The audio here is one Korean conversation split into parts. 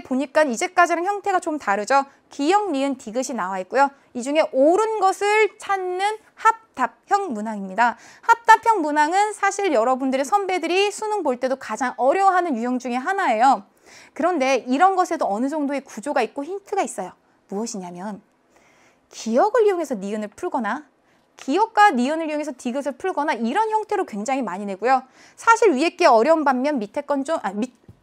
보니까 이제까지랑 형태가 좀 다르죠. 기역, 니은, 디귿이 나와 있고요. 이 중에 옳은 것을 찾는 합답형 문항입니다. 합답형 문항은 사실 여러분들의 선배들이 수능 볼 때도 가장 어려워하는 유형 중에 하나예요. 그런데 이런 것에도 어느 정도의 구조가 있고 힌트가 있어요. 무엇이냐면 기역을 이용해서 니은을 풀거나 기역과 니은을 이용해서 디귿을 풀거나 이런 형태로 굉장히 많이 내고요. 사실 위에 게 어려운 반면 밑에 건 좀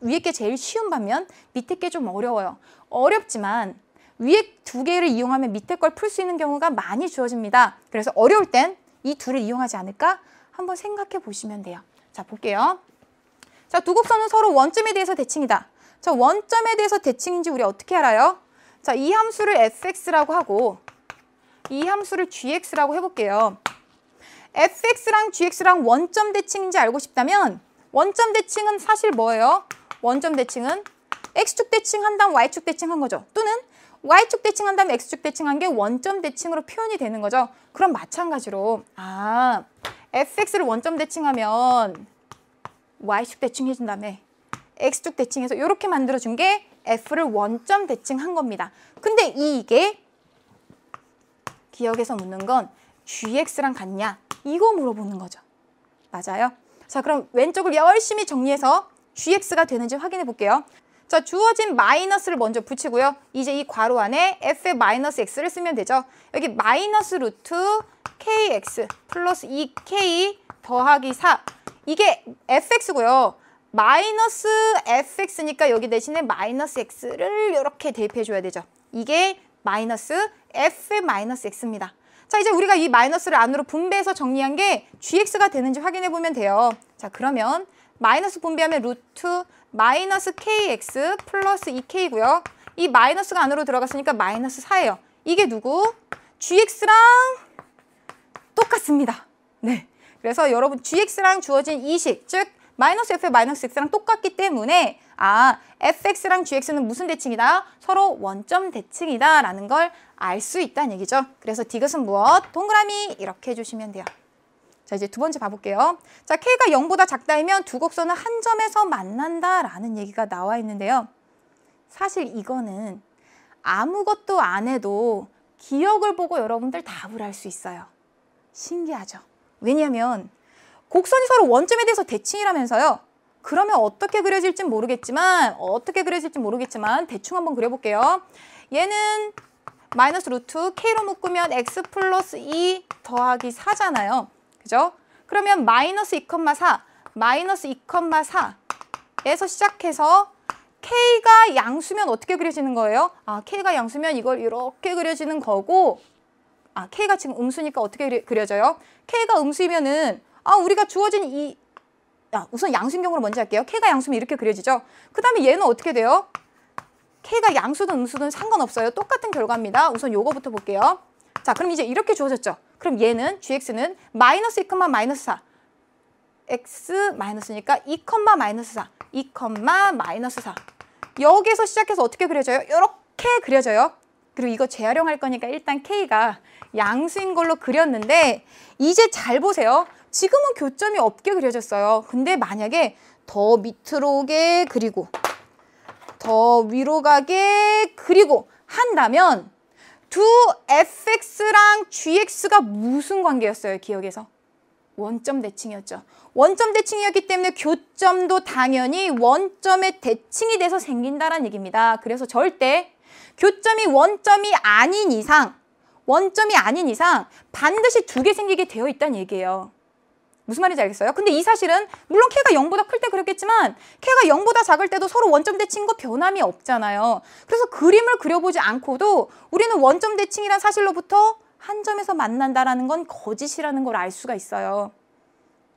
위에 게 제일 쉬운 반면 밑에 게 좀 어려워요. 어렵지만 위에 두 개를 이용하면 밑에 걸 풀 수 있는 경우가 많이 주어집니다. 그래서 어려울 땐 이 둘을 이용하지 않을까? 한번 생각해 보시면 돼요. 자, 볼게요. 자, 두 곡선은 서로 원점에 대해서 대칭이다. 자, 원점에 대해서 대칭인지 우리 어떻게 알아요? 자, 이 함수를 fx라고 하고 이 함수를 gx라고 해볼게요. fx랑 gx랑 원점 대칭인지 알고 싶다면 원점 대칭은 사실 뭐예요? 원점 대칭은 x축 대칭한 다음 y축 대칭한 거죠. 또는 y축 대칭한 다음 x축 대칭한 게 원점 대칭으로 표현이 되는 거죠. 그럼 마찬가지로 fx를 원점 대칭하면 y축 대칭해준 다음에 x축 대칭해서 이렇게 만들어준 게 f를 원점 대칭한 겁니다. 근데 이게 기억에서 묻는 건 gx랑 같냐? 이거 물어보는 거죠. 맞아요? 자, 그럼 왼쪽을 열심히 정리해서 gx가 되는지 확인해 볼게요. 자, 주어진 마이너스를 먼저 붙이고요. 이제 이 괄호 안에 f의 마이너스 x를 쓰면 되죠. 여기 마이너스 루트 kx 플러스 2k 더하기 4. 이게 fx고요. 마이너스 fx니까 여기 대신에 마이너스 x를 이렇게 대입해 줘야 되죠. 이게 마이너스 f의 마이너스 x입니다. 자, 이제 우리가 이 마이너스를 안으로 분배해서 정리한 게 gx가 되는지 확인해 보면 돼요. 자, 그러면 마이너스 분배하면 루트 마이너스 kx 플러스 2k고요. 이 마이너스가 안으로 들어갔으니까 마이너스 4예요. 이게 누구? gx랑 똑같습니다. 네. 그래서 여러분 gx랑 주어진 이 식, 즉 마이너스 f의 마이너스 x랑 똑같기 때문에 fx랑 gx는 무슨 대칭이다? 서로 원점 대칭이다 라는 걸 알 수 있다는 얘기죠. 그래서 디귿은 무엇? 동그라미 이렇게 해주시면 돼요. 자, 이제 두 번째 봐볼게요. 자, k가 0보다 작다면 두 곡선은 한 점에서 만난다라는 얘기가 나와 있는데요. 사실 이거는 아무것도 안 해도 기억을 보고 여러분들 답을 할 수 있어요. 신기하죠? 왜냐하면 곡선이 서로 원점에 대해서 대칭이라면서요. 그러면 어떻게 그려질지 모르겠지만 대충 한번 그려볼게요. 얘는 마이너스 루트 k로 묶으면 x 플러스 2 더하기 4잖아요. 그죠? 그러면 마이너스 2,4, 마이너스 2,4에서 시작해서 k가 양수면 어떻게 그려지는 거예요? k가 양수면 이걸 이렇게 그려지는 거고 k가 지금 음수니까 어떻게 그려져요? k가 음수이면은 우리가 주어진 우선 양수인 경우로 먼저 할게요. k가 양수면 이렇게 그려지죠? 그 다음에 얘는 어떻게 돼요? k가 양수든 음수든 상관없어요. 똑같은 결과입니다. 우선 요거부터 볼게요. 자, 그럼 이제 이렇게 주어졌죠? 그럼 얘는 gx는 마이너스 2, 마이너스 4 x 마이너스니까 2, 마이너스 4 2, 마이너스 4 여기에서 시작해서 어떻게 그려져요? 이렇게 그려져요. 그리고 이거 재활용할 거니까 일단 k가 양수인 걸로 그렸는데 이제 잘 보세요. 지금은 교점이 없게 그려졌어요. 근데 만약에 더 밑으로 오게 그리고 더 위로 가게 그리고 한다면 두 fx랑 gx가 무슨 관계였어요? 기억에서? 원점 대칭이었죠. 원점 대칭이었기 때문에 교점도 당연히 원점의 대칭이 돼서 생긴다는 얘기입니다. 그래서 절대 교점이 원점이 아닌 이상 반드시 두 개 생기게 되어 있다는 얘기예요. 무슨 말인지 알겠어요? 근데 이 사실은 물론 k가 0보다 클 때 그렸겠지만 k가 0보다 작을 때도 서로 원점 대칭인 거 변함이 없잖아요. 그래서 그림을 그려보지 않고도 우리는 원점 대칭이란 사실로부터 한 점에서 만난다라는 건 거짓이라는 걸 알 수가 있어요.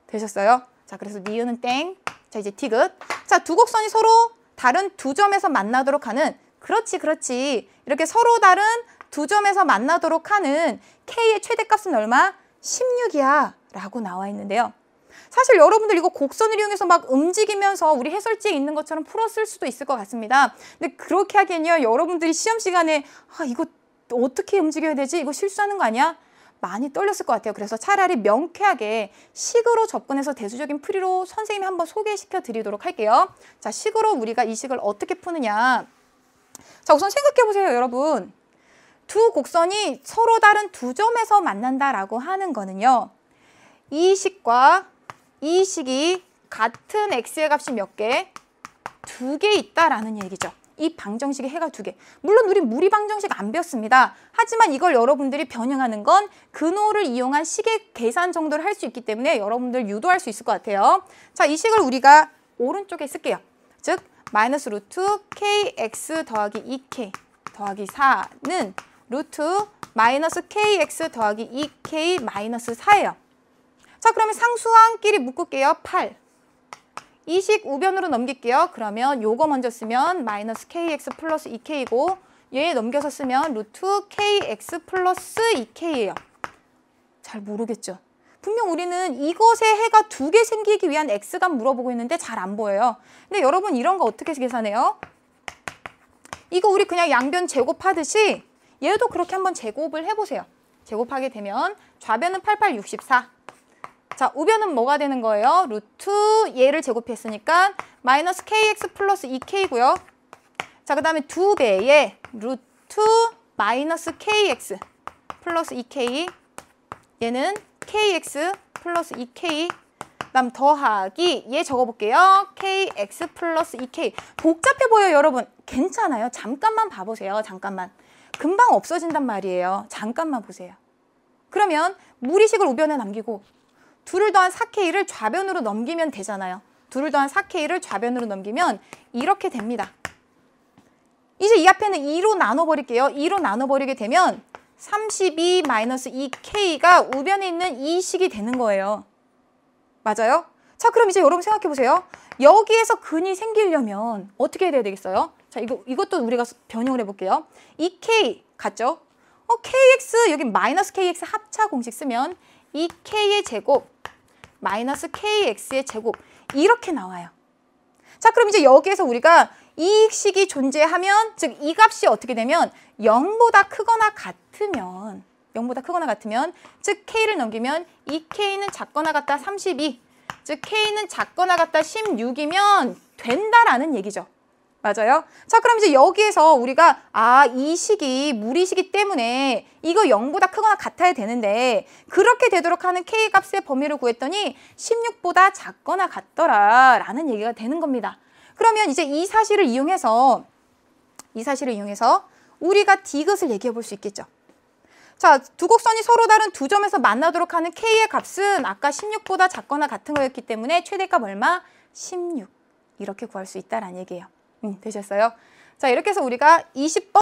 되셨어요? 자, 그래서 니은은 땡. 자, 이제 디귿. 자, 두 곡선이 서로 다른 두 점에서 만나도록 하는 그렇지. 이렇게 서로 다른 두 점에서 만나도록 하는 k의 최대값은 얼마? 16이야 라고 나와 있는데요. 사실 여러분들 이거 곡선을 이용해서 막 움직이면서 우리 해설지에 있는 것처럼 풀었을 수도 있을 것 같습니다. 근데 그렇게 하기엔요, 여러분들이 시험 시간에 이거 어떻게 움직여야 되지? 이거 실수하는 거 아니야? 많이 떨렸을 것 같아요. 그래서 차라리 명쾌하게 식으로 접근해서 대수적인 풀이로 선생님이 한번 소개시켜 드리도록 할게요. 자, 식으로 우리가 이 식을 어떻게 푸느냐. 자, 우선 생각해 보세요, 여러분. 두 곡선이 서로 다른 두 점에서 만난다라고 하는 거는요. 이 식과 이 식이 같은 x의 값이 몇 개? 2개 있다라는 얘기죠. 이 방정식의 해가 2개. 물론 우리 무리 방정식 안 배웠습니다. 하지만 이걸 여러분들이 변형하는 건 근호를 이용한 식의 계산 정도를 할 수 있기 때문에 여러분들 유도할 수 있을 것 같아요. 자, 이 식을 우리가 오른쪽에 쓸게요. 즉 마이너스 루트 kx 더하기 2k 더하기 4는 루트 마이너스 kx 더하기 2k 마이너스 4예요. 자, 그러면 상수항끼리 묶을게요. 8. 이 식 우변으로 넘길게요. 그러면 요거 먼저 쓰면 마이너스 kx 플러스 2k이고 얘 넘겨서 쓰면 루트 kx 플러스 2k예요. 잘 모르겠죠? 분명 우리는 이것의 해가 2개 생기기 위한 x값 물어보고 있는데 잘 안 보여요. 근데 여러분 이런 거 어떻게 계산해요? 이거 우리 그냥 양변 제곱하듯이 얘도 그렇게 한번 제곱을 해보세요. 제곱하게 되면 좌변은 88, 64. 자, 우변은 뭐가 되는 거예요? 루트 얘를 제곱했으니까 마이너스 kx 플러스 2k고요. 자, 그 다음에 2배의 루트 마이너스 kx 플러스 2k 얘는 kx 플러스 2k 그 다음 더하기 얘 적어볼게요. kx 플러스 2k 복잡해 보여요, 여러분. 괜찮아요. 잠깐만 봐보세요. 잠깐만. 금방 없어진단 말이에요. 잠깐만 보세요. 그러면 무리식을 우변에 남기고 2를 더한 4k를 좌변으로 넘기면 되잖아요. 2를 더한 4k를 좌변으로 넘기면 이렇게 됩니다. 이제 이 앞에는 2로 나눠버릴게요. 2로 나눠버리게 되면 32 마이너스 2k가 우변에 있는 이 식이 되는 거예요. 맞아요? 자, 그럼 이제 여러분 생각해 보세요. 여기에서 근이 생기려면 어떻게 해야 되겠어요? 자, 이것도 우리가 변형을 해볼게요. 2k 같죠? kx 여기 마이너스 kx 합차 공식 쓰면 2k의 제곱 마이너스 kx의 제곱 이렇게 나와요. 자, 그럼 이제 여기에서 우리가 이 식이 존재하면 즉 이 값이 어떻게 되면 0보다 크거나 같으면 즉 k를 넘기면 2k는 작거나 같다 32 즉 k는 작거나 같다 16이면 된다라는 얘기죠. 맞아요? 자, 그럼 이제 여기에서 우리가 이 식이 무리식이기 때문에 이거 0보다 크거나 같아야 되는데 그렇게 되도록 하는 k 값의 범위를 구했더니 16보다 작거나 같더라 라는 얘기가 되는 겁니다. 그러면 이제 이 사실을 이용해서 우리가 디귿을 얘기해 볼 수 있겠죠. 자, 두 곡선이 서로 다른 두 점에서 만나도록 하는 k의 값은 아까 16보다 작거나 같은 거였기 때문에 최대값 얼마? 16 이렇게 구할 수 있다라는 얘기예요. 되셨어요? 자, 이렇게 해서 우리가 20번